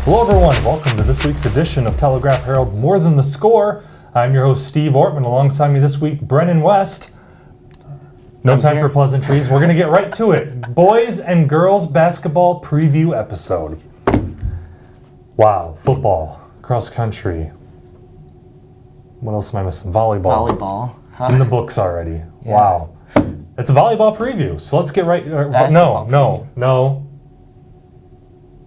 Hello everyone, welcome to this week's edition of Telegraph Herald More Than the Score. I'm your host Steve Ortman. Alongside me this week, Brenden West. No time for pleasantries, we're going to get right to it. Boys and girls basketball preview episode. Wow, football, cross country. What else am I missing? Volleyball. In the books already. Yeah. Wow. It's a volleyball preview, so let's get right... No.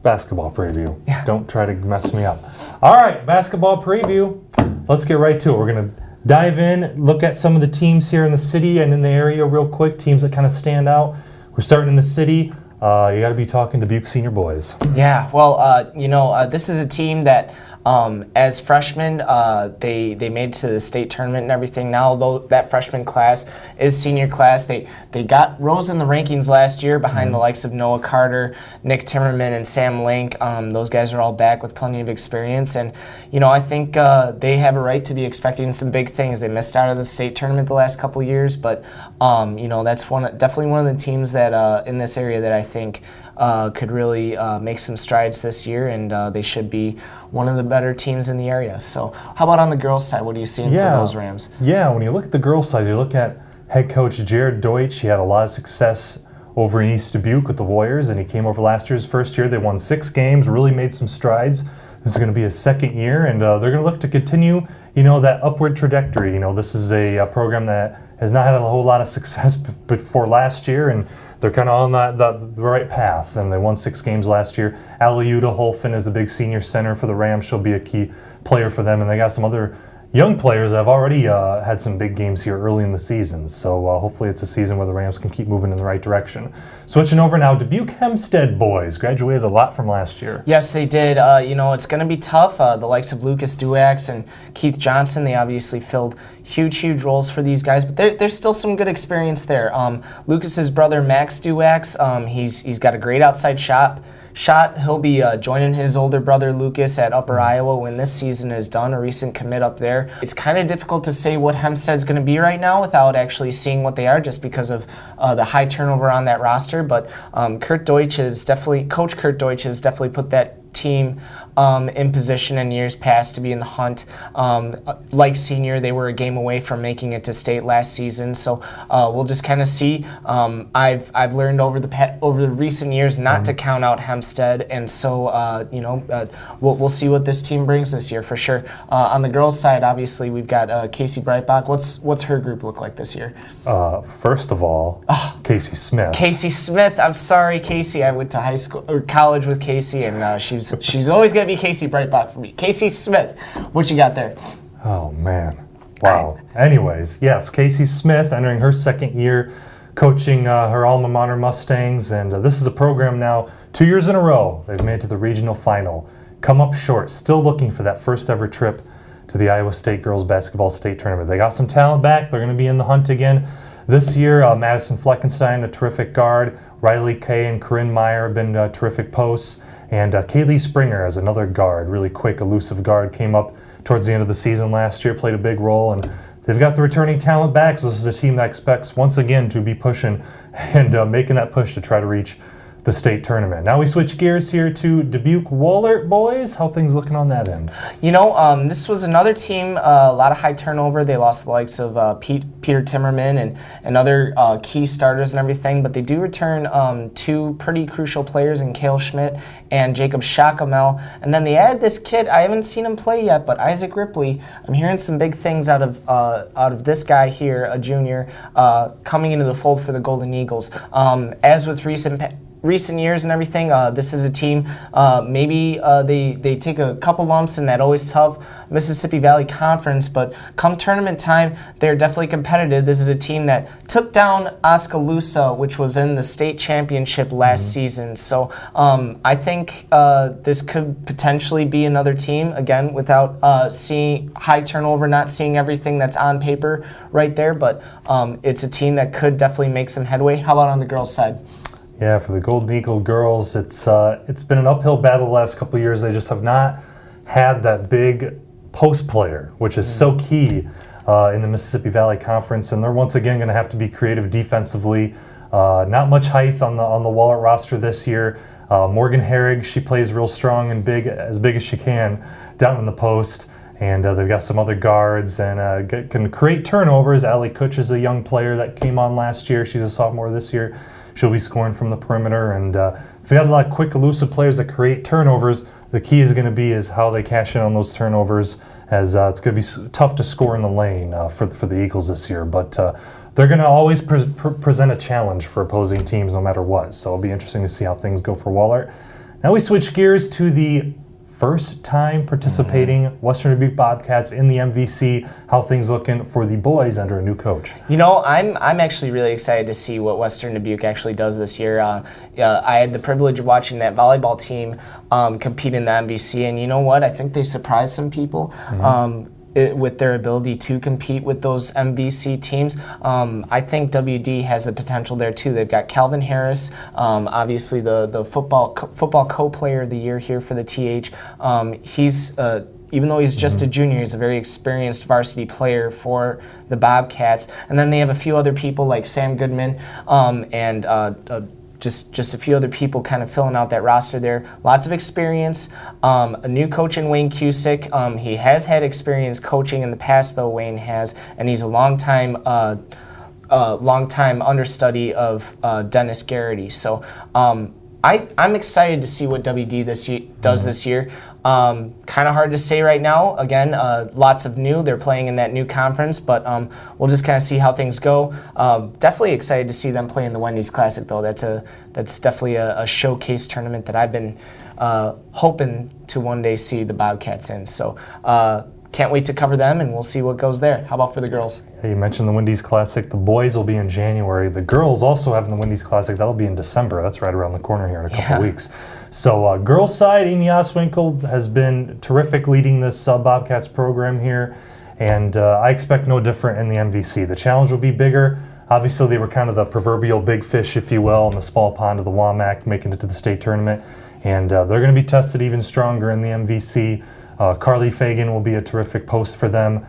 Basketball preview. Yeah. Don't try to mess me up. All right, basketball preview. Let's get right to it. We're going to dive in, look at some of the teams here in the city and in the area real quick, teams that kind of stand out. We're starting in the city. You got to be talking Dubuque Senior boys. Yeah, well, this is a team that as freshmen, they made it to the state tournament and everything. Now, though, that freshman class is senior class. They rose in the rankings last year behind the likes of Noah Carter, Nick Timmerman, and Sam Link. Those guys are all back with plenty of experience. And, I think they have a right to be expecting some big things. They missed out of the state tournament the last couple of years, but, that's definitely one of the teams that in this area that I think could really make some strides this year, and they should be one of the better teams in the area. So how about on the girls' side? What are you seeing for those Rams? Yeah, when you look at the girls' side, you look at head coach Jared Deutsch. He had a lot of success over in East Dubuque with the Warriors, and he came over last year's first year. They won 6 games, really made some strides. This is going to be his second year, and they're going to look to continue, that upward trajectory. This is a program that has not had a whole lot of success before last year, and they're kind of on the right path, and they won 6 games last year. Aliuta Holfin is the big senior center for the Rams. She'll be a key player for them, and they got some other young players that have already had some big games here early in the season. So hopefully it's a season where the Rams can keep moving in the right direction. Switching over now, Dubuque Hempstead boys graduated a lot from last year. Yes, they did. It's going to be tough. The likes of Lucas Duax and Keith Johnson, they obviously filled huge roles for these guys, but there's still some good experience there. Lucas's brother Max Duax, he's got a great outside shot. He'll be joining his older brother Lucas at Upper Iowa when this season is done, a recent commit up there. It's kind of difficult to say what Hempstead's going to be right now without actually seeing what they are, just because of the high turnover on that roster. But Coach Kurt Deutsch has definitely put that team in position in years past to be in the hunt. Like Senior, they were a game away from making it to state last season, so we'll just kind of see. I've learned over the recent years not to count out Hempstead, and so we'll see what this team brings this year for sure. On the girls' side, obviously we've got Casey Breitbach. What's her group look like this year? First of all, Casey Smith. Casey Smith. I'm sorry, Casey. I went to high school or college with Casey, and she's always gonna be Casey Breitbach for me. Casey Smith, what you got there? Oh man, wow. Anyways, yes, Casey Smith entering her second year coaching her alma mater Mustangs, and this is a program now 2 years in a row they've made it to the regional final. Come up short, still looking for that first ever trip to the Iowa State girls basketball state tournament. They got some talent back. They're going to be in the hunt again this year. Madison Fleckenstein, a terrific guard. Riley Kay and Corinne Meyer have been terrific posts. And Kaylee Springer as another guard, really quick, elusive guard, came up towards the end of the season last year, played a big role, and they've got the returning talent back, so this is a team that expects, once again, to be pushing and making that push to try to reach the state tournament. Now we switch gears here to Dubuque Wahlert boys. How things looking on that end? This was another team, a lot of high turnover. They lost the likes of Peter Timmerman and other key starters and everything, but they do return 2 pretty crucial players in Cale Schmidt and Jacob Shakamel. And then they added this kid, I haven't seen him play yet, but Isaac Ripley. I'm hearing some big things out of this guy here, a junior, coming into the fold for the Golden Eagles. As with recent years and everything, this is a team, maybe they take a couple lumps in that always tough Mississippi Valley Conference, but come tournament time, they're definitely competitive. This is a team that took down Oskaloosa, which was in the state championship last season. So I think this could potentially be another team, again, without seeing high turnover, not seeing everything that's on paper right there, but it's a team that could definitely make some headway. How about on the girls' side? Yeah, for the Golden Eagle girls, it's been an uphill battle the last couple of years. They just have not had that big post player, which is so key in the Mississippi Valley Conference, and they're once again going to have to be creative defensively. Not much height on the Wahlert roster this year. Morgan Herrig, she plays real strong and big as she can down in the post. And they've got some other guards and can create turnovers. Allie Kutch is a young player that came on last year. She's a sophomore this year. She'll be scoring from the perimeter. And if they got a lot of quick, elusive players that create turnovers, the key is going to be is how they cash in on those turnovers, as it's going to be tough to score in the lane for the Eagles this year. But they're going to always present a challenge for opposing teams no matter what. So it'll be interesting to see how things go for Wahlert. Now we switch gears to the first time participating Western Dubuque Bobcats in the MVC. How things looking for the boys under a new coach? You know, I'm actually really excited to see what Western Dubuque actually does this year. I had the privilege of watching that volleyball team compete in the MVC, and you know what? I think they surprised some people. With their ability to compete with those MVC teams. I think WD has the potential there too. They've got Calvin Harris, obviously the football co-player of the year here for the TH. He's even though he's just a junior, he's a very experienced varsity player for the Bobcats. And then they have a few other people like Sam Goodman and just a few other people kind of filling out that roster there. Lots of experience. A new coach in Wayne Cusick. He has had experience coaching in the past, though, Wayne has, and he's a long-time understudy of Dennis Garrity. So I'm excited to see what WD does this year. Kind of hard to say right now. Again, lots of new. They're playing in that new conference, but we'll just kind of see how things go. Definitely excited to see them play in the Wendy's Classic, though. That's definitely a showcase tournament that I've been hoping to one day see the Bobcats in. So can't wait to cover them, and we'll see what goes there. How about for the girls? Hey, you mentioned the Wendy's Classic. The boys will be in January. The girls also have the Wendy's Classic. That'll be in December. That's right around the corner here in a couple weeks. So girls side, Amy Oswinkle has been terrific leading this Bobcats program here, and I expect no different in the MVC. The challenge will be bigger. Obviously, they were kind of the proverbial big fish, if you will, in the small pond of the WAMAC, making it to the state tournament, and they're going to be tested even stronger in the MVC. Carly Fagan will be a terrific post for them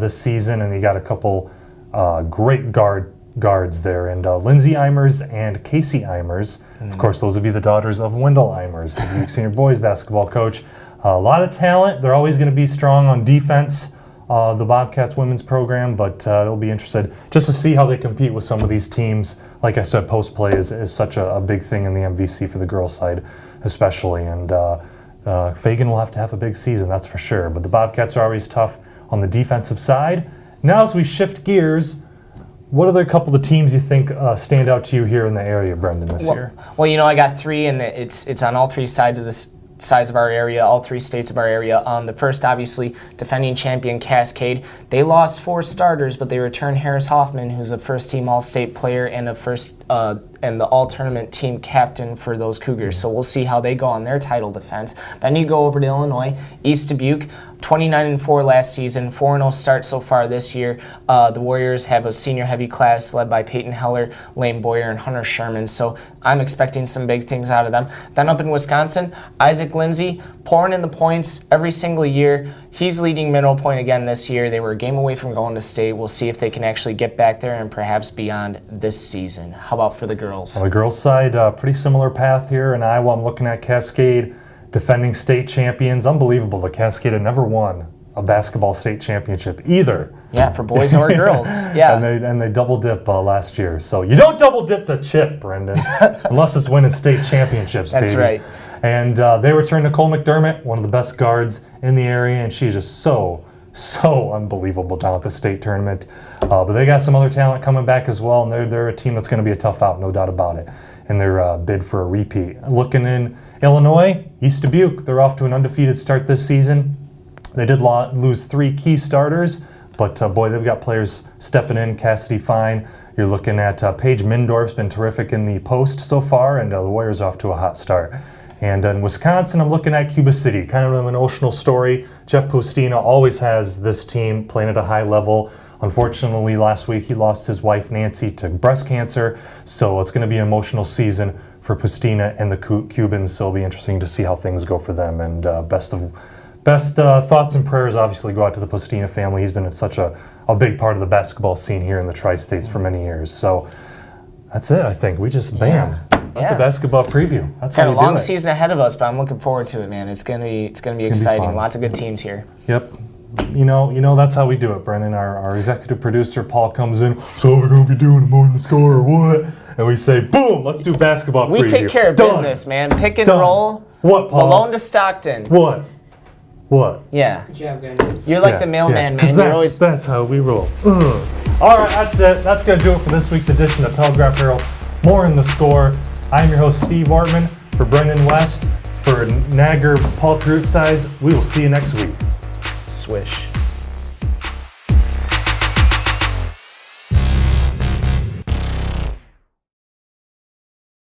this season, and you got a couple great guards there, and Lindsay Eimers and Casey Eimers. Of course, those would be the daughters of Wendell Eimers, the Dubuque Senior boys basketball coach. A lot of talent. They're always going to be strong on defense, the Bobcats women's program, but it'll be interesting just to see how they compete with some of these teams. Like I said, post play is such a big thing in the MVC for the girls' side especially, and Fagan will have to have a big season, that's for sure. But the Bobcats are always tough on the defensive side. Now as we shift gears, what are a couple of the teams you think stand out to you here in the area, Brenden, this year? Well, you know, I got three, and it's on all three sides of our area, all three states of our area. The first, obviously, defending champion Cascade. They lost 4 starters, but they returned Harris Hoffman, who's a first-team All-State player and and the all-tournament team captain for those Cougars. So we'll see how they go on their title defense. Then you go over to Illinois, East Dubuque, 29-4 last season, 4-0 start so far this year. The Warriors have a senior-heavy class led by Peyton Heller, Lane Boyer, and Hunter Sherman. So I'm expecting some big things out of them. Then up in Wisconsin, Isaac Lindsay, pouring in the points every single year. He's leading Mineral Point again this year. They were a game away from going to state. We'll see if they can actually get back there and perhaps beyond this season. How about for the girls? On the girls' side, pretty similar path here. In Iowa, I'm looking at Cascade, defending state champions. Unbelievable that Cascade had never won a basketball state championship either. Yeah, for boys or girls. Yeah. and they double dip last year. So you don't double dip the chip, Brenden, unless it's winning state championships, That's baby. right. And they return Nicole McDermott, one of the best guards in the area, and she's just so unbelievable down at the state tournament. But they got some other talent coming back as well, and they're a team that's going to be a tough out, no doubt about it, in their bid for a repeat. Looking in Illinois, East Dubuque, they're off to an undefeated start this season. They did lose 3 key starters, but boy, they've got players stepping in. Cassidy Fine. You're looking at Paige Mindorf's been terrific in the post so far, and the Warriors off to a hot start. And in Wisconsin, I'm looking at Cuba City, kind of an emotional story. Jeff Pustina always has this team playing at a high level. Unfortunately, last week he lost his wife Nancy to breast cancer, so it's going to be an emotional season for Pustina and the Cubans, so it'll be interesting to see how things go for them. And best thoughts and prayers obviously go out to the Pustina family. He's been such a big part of the basketball scene here in the Tri-States for many years. So that's it, I think. We just, bam. That's a basketball preview. That's Got how a we do long it. season ahead of us, but I'm looking forward to it, man. It's gonna be exciting. fun. Lots of good teams here. Yep. You know that's how we do it, Brenden. Our executive producer, Paul, comes in, so we're going to be doing a morning score or what? And we say, boom, let's do basketball preview. We take care of business, man. Pick and Done. roll. What, Paul? Malone to Stockton. What? Yeah. Good job, guys. You're like the mailman, man. Because You're always that's how we roll. All right, that's it. That's going to do it for this week's edition of Telegraph Herald. More in the score. I'm your host, Steve Ortman. For Brenden West, for Nagger, Paul Root Sides, we will see you next week. swish.